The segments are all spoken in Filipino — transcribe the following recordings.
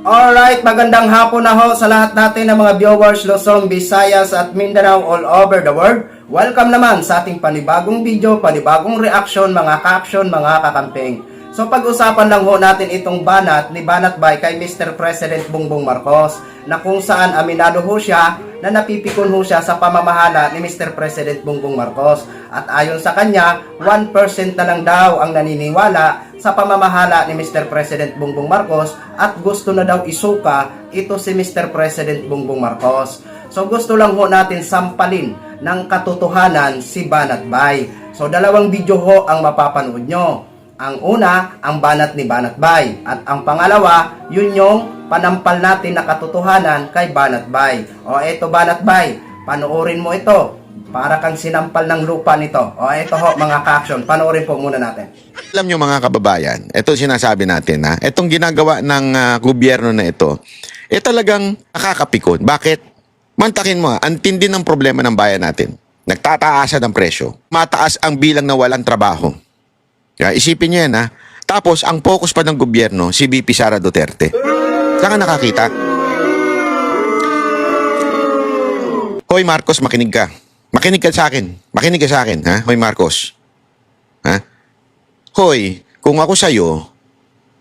Alright, magandang hapon na ho sa lahat natin ng mga viewers Luzon, Visayas at Mindanao all over the world. Welcome naman sa ating panibagong video, panibagong reaction, mga caption, mga kakamping. So pag-usapan lang ho natin itong banat ni Banat Bay kay Mr. President Bongbong Marcos na kung saan aminado ho siya na napipikon ho siya sa pamamahala ni Mr. President Bongbong Marcos. At ayon sa kanya, 1% na lang daw ang naniniwala sa pamamahala ni Mr. President Bongbong Marcos at gusto na daw isuka ito si Mr. President Bongbong Marcos. So gusto lang ho natin sampalin ng katotohanan si Banat Bay. So dalawang video ho ang mapapanood nyo. Ang una, ang banat ni Banat Bay. At ang pangalawa, yun yung panampal natin na katotohanan kay Banat Bay. O eto Banat Bay, panoorin mo ito. Para kang sinampal ng lupa nito. O eto ho mga ka-action, panoorin po muna natin. Alam nyo mga kababayan, ito sinasabi natin ha, itong ginagawa ng gobyerno na ito, talagang nakakapikon. Bakit? Mantakin mo ang tindi ng problema ng bayan natin. Nagtataasan ang presyo. Mataas ang bilang na walang trabaho. Kaya isipin nyo yan ha. Tapos ang focus pa ng gobyerno, si VP Sara Duterte. Saan ka nakakita? Hoy Marcos, makinig ka. Makinig ka sa akin. Makinig ka sa akin, ha? Hoy Marcos. Ha? Hoy, kung ako sa'yo,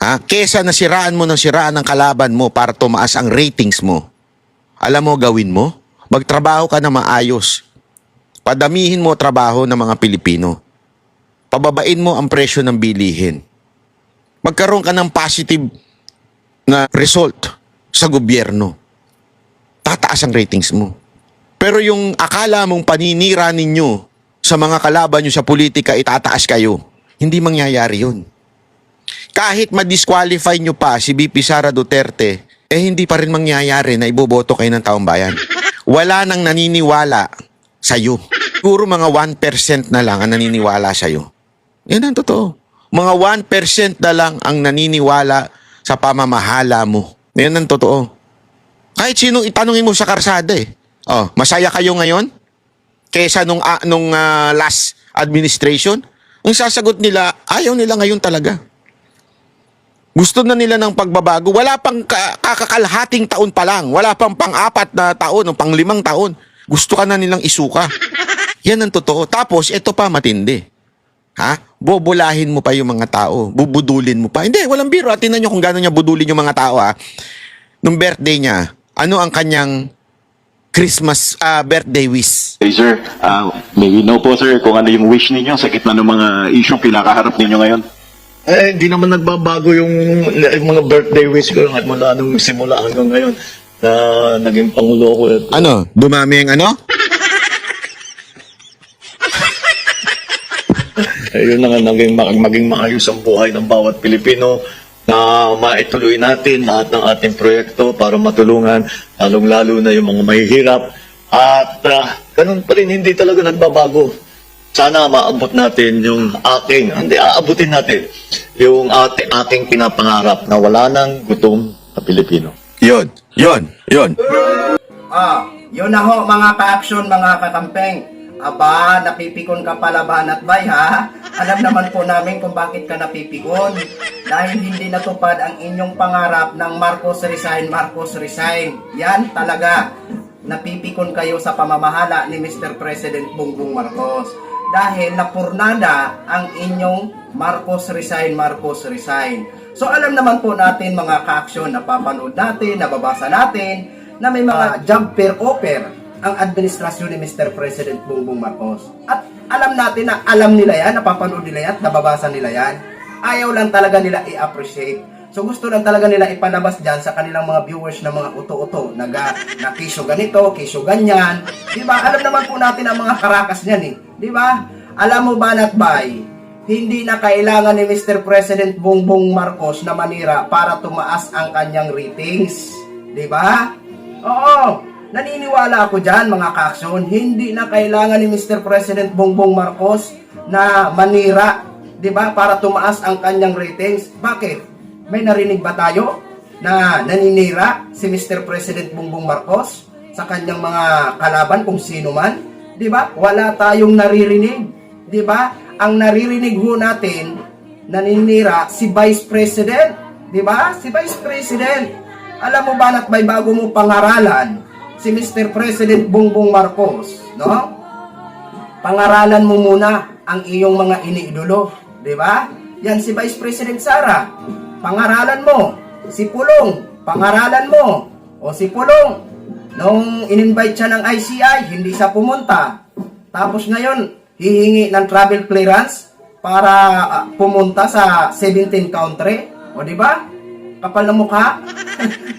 ha? Kesa nasiraan mo ng siraan ng kalaban mo para tumaas ang ratings mo, alam mo gawin mo? Magtrabaho ka na maayos. Padamihin mo trabaho ng mga Pilipino. Pababain mo ang presyo ng bilihin. Magkaroon ka ng positive na result sa gobyerno. Tataas ang ratings mo. Pero yung akala mong paninira ninyo sa mga kalaban nyo sa politika, itataas kayo. Hindi mangyayari yun. Kahit ma-disqualify nyo pa si VP Sara Duterte, hindi pa rin mangyayari na iboboto kayo ng taong bayan. Wala nang naniniwala sa'yo. Siguro mga 1% na lang ang naniniwala sa'yo. Yan ang totoo. Mga 1% na lang ang naniniwala sa pamamahala mo. Yan ang totoo. Kahit sinong itanungin mo sa karsada Oh, masaya kayo ngayon? Kesa nung last administration? Ang sasagot nila, ayaw nila ngayon talaga. Gusto na nila ng pagbabago. Wala pang kakakalahating taon pa lang. Wala pang pang-4 na taon o pang-5 taon. Gusto ka na nilang isuka. Yan ang totoo. Tapos, ito pa matindi. Ha? Bobolahin mo pa yung mga tao. Bubudulin mo pa. Hindi, walang biro. Tingnan nyo kung gano'n niya budulin yung mga tao. Nung birthday niya, ano ang kanyang Christmas birthday wish? Hey sir, may we know po sir kung ano yung wish ninyo sa gitna ng mga isyong kinakaharap ninyo ngayon? Hindi naman nagbabago yung mga birthday wish ko at mula nung simula hanggang ngayon na naging pangulo ko. Ano? Dumami ang ano? Yun na nga maging maayos ang buhay ng bawat Pilipino na maituloy natin lahat ng ating proyekto para matulungan lalong-lalo na yung mga mahihirap at ganun pa rin hindi talaga nagbabago. Sana maabot natin yung aabutin natin yung ating pinapangarap na wala nang gutom na Pilipino. Yun. Yun na ho mga ka-action, mga kakampeng. Aba, napipikon ka pala Banat Bay ha? Alam naman po namin kung bakit ka napipikon. Dahil hindi natupad ang inyong pangarap ng Marcos resign, Marcos resign. Yan talaga. Napipikon kayo sa pamamahala ni Mr. President Bongbong Marcos. Dahil napurnada ang inyong Marcos resign, Marcos resign. So alam naman po natin mga ka-action, napapanood natin, nababasa natin, na may mga job fair offer ang administrasyon ni Mr. President Bongbong Marcos. At alam natin na alam nila yan, napapanood nila yan, nababasa nila yan. Ayaw lang talaga nila i-appreciate. So gusto lang talaga nila ipanabas dyan sa kanilang mga viewers na mga uto-uto. Na kisyo ganito, kisyo ganyan. Diba? Alam naman po natin ang mga karakas niyan Diba? Alam mo Banat Bay, hindi na kailangan ni Mr. President Bongbong Marcos na manira para tumaas ang kanyang ratings. Diba? Oo. Naniniwala ako dyan mga ka-action, hindi na kailangan ni Mr. President Bongbong Marcos na manira, di ba, para tumaas ang kanyang ratings. Bakit? May narinig ba tayo na naninira si Mr. President Bongbong Marcos sa kanyang mga kalaban kung sino man? Di ba? Wala tayong naririnig. Di ba? Ang naririnig ho natin, naninira si Vice President. Di ba? Si Vice President. Alam mo ba, Natbay, bago mo pangaralan si Mr. President Bongbong Marcos, no? Pangaralan mo muna ang iyong mga iniidolo, di ba? Yan si Vice President Sara, pangaralan mo. Si Pulong, pangaralan mo. O si Pulong, nung in-invite siya ng ICI, hindi siya pumunta. Tapos ngayon, hihingi ng travel clearance para pumunta sa 17 country. O di ba? Kapal na mukha.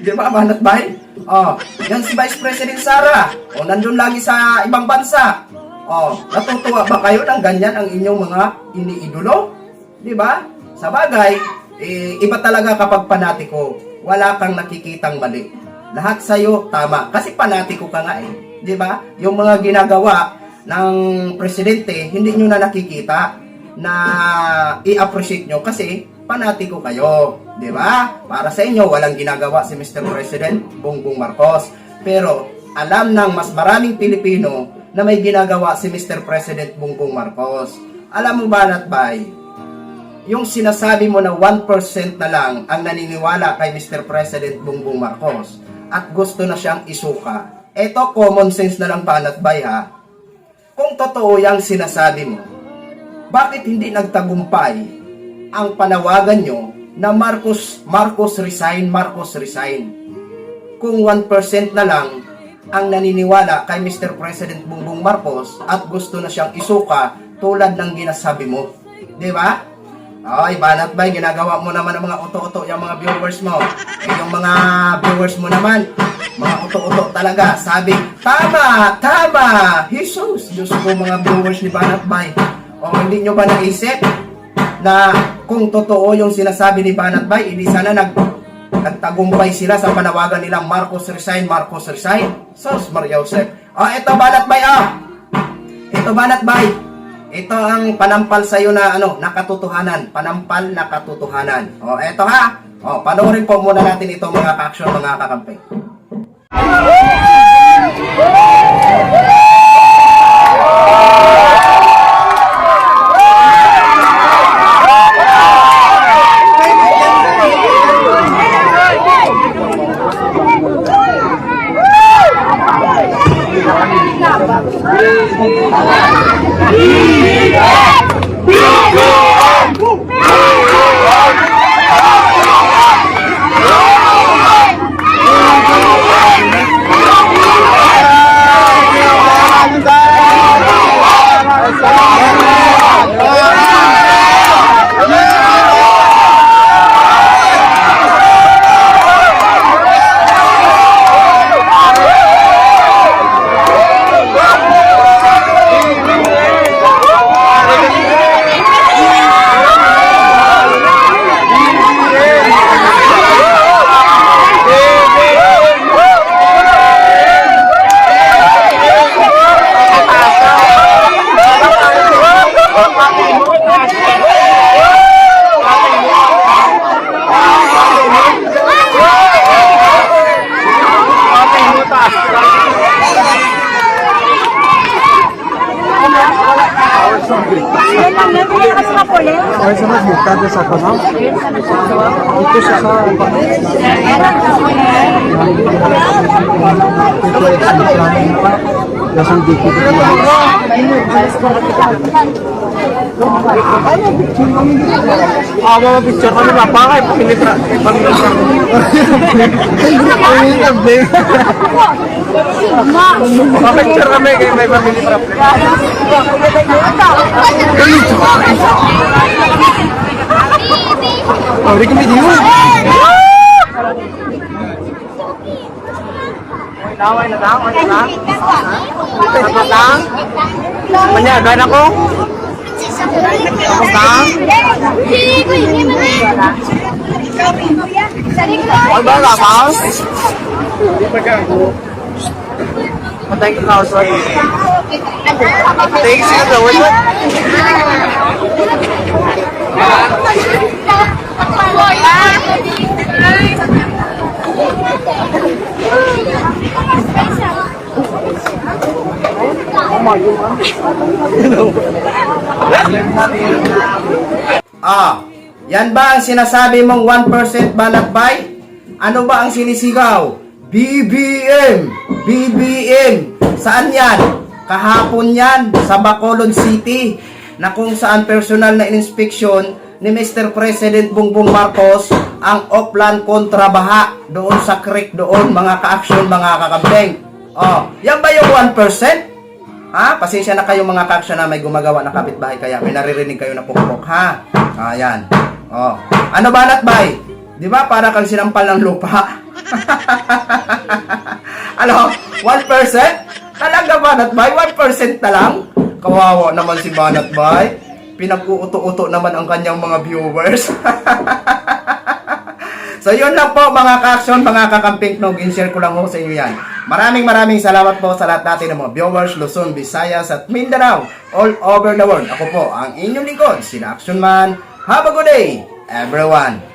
Di ba, Natbay? O, yan si Vice President Sara. O, nandun lagi sa ibang bansa. O, natutuwa ba kayo ng ganyan ang inyong mga iniidolo? Di ba? Sa bagay, iba talaga kapag panatiko. Wala kang nakikitang mali. Lahat sa'yo tama. Kasi panatiko ka nga eh. Di ba? Yung mga ginagawa ng presidente, hindi nyo na nakikita na i-appreciate nyo kasi panatiko kayo. Di ba? Para sa inyo, walang ginagawa si Mr. President Bongbong Marcos. Pero alam ng mas maraming Pilipino na may ginagawa si Mr. President Bongbong Marcos. Alam mo ba, Natbay, yung sinasabi mo na 1% na lang ang naniniwala kay Mr. President Bongbong Marcos at gusto na siyang isuka. Eto, common sense na lang ba, Natbay, ha? Kung totoo yung sinasabi mo, bakit hindi nagtagumpay ang panawagan nyo na Marcos resign, Marcos resign? Kung 1% na lang ang naniniwala kay Mr. President Bongbong Marcos at gusto na siyang isuka tulad ng ginasabi mo. Di ba? Ay, Natbay, ginagawa mo naman ang mga uto-uto yung mga viewers mo. Yung mga viewers mo naman, mga uto-uto talaga. Sabi, tama, tama, Jesus. Diyos ko, mga viewers ni Natbay. O hindi nyo ba naisip na kung totoo yung sinasabi ni Natbay, hindi sana nagtagumpay sila sa panawagan nilang Marcos resign, Marcos resign. Sos, Maria Joseph. O, ito Natbay, ito Natbay. Ito ang panampal sa iyo na nakatotohanan, panampal na katotohanan. O, eto ha. O, panoorin po muna natin ito mga ka-action, mga kakampi. Ay, sa mas bukado sa kasam. Ito siya sa lasang dikit. Mga picture kami ba? Pakay, pamilitra. Picture kami kay may pamilitra. Oh, di kami diyo. Taway na lang, okay na. Tapos lang. Manyagan ako. Tapos lang. Ay ba, Ramas? Thank you, Councilor. Thanks, you know what? Yan ba ang sinasabi mong 1% ba, Natbay? Ano ba ang sinisigaw? BBM! BBM! Saan yan? Kahapon yan sa Bacolod City na kung saan personal na inspeksyon ni Mr. President Bongbong Marcos ang Oplan kontra baha doon sa creek doon, mga ka-aksyon, mga kakambeng. Oh, yan ba yung 1%? Ha? Pasensya na kayo mga ka-aksyon na may gumagawa na kapitbahay kaya may naririnig kayo na pukpok, ha? Ayan. Oh. Ano ba, Natbay? Di ba para kang sinampal ng lupa? Ano? 1%? Talaga ba, Natbay? 1% na lang? Kawawa naman si Banatbay. Pinag-uuto-uto naman ang kanyang mga viewers. So yun lang po mga ka-aksyon, mga kakamping no, in-share ko lang ho sa inyo yan. Maraming salamat po sa lahat natin ng mga viewers, Luzon, Visayas at Mindanao, all over the world. Ako po ang inyong lingkod, sina Action Man. Have a good day, everyone!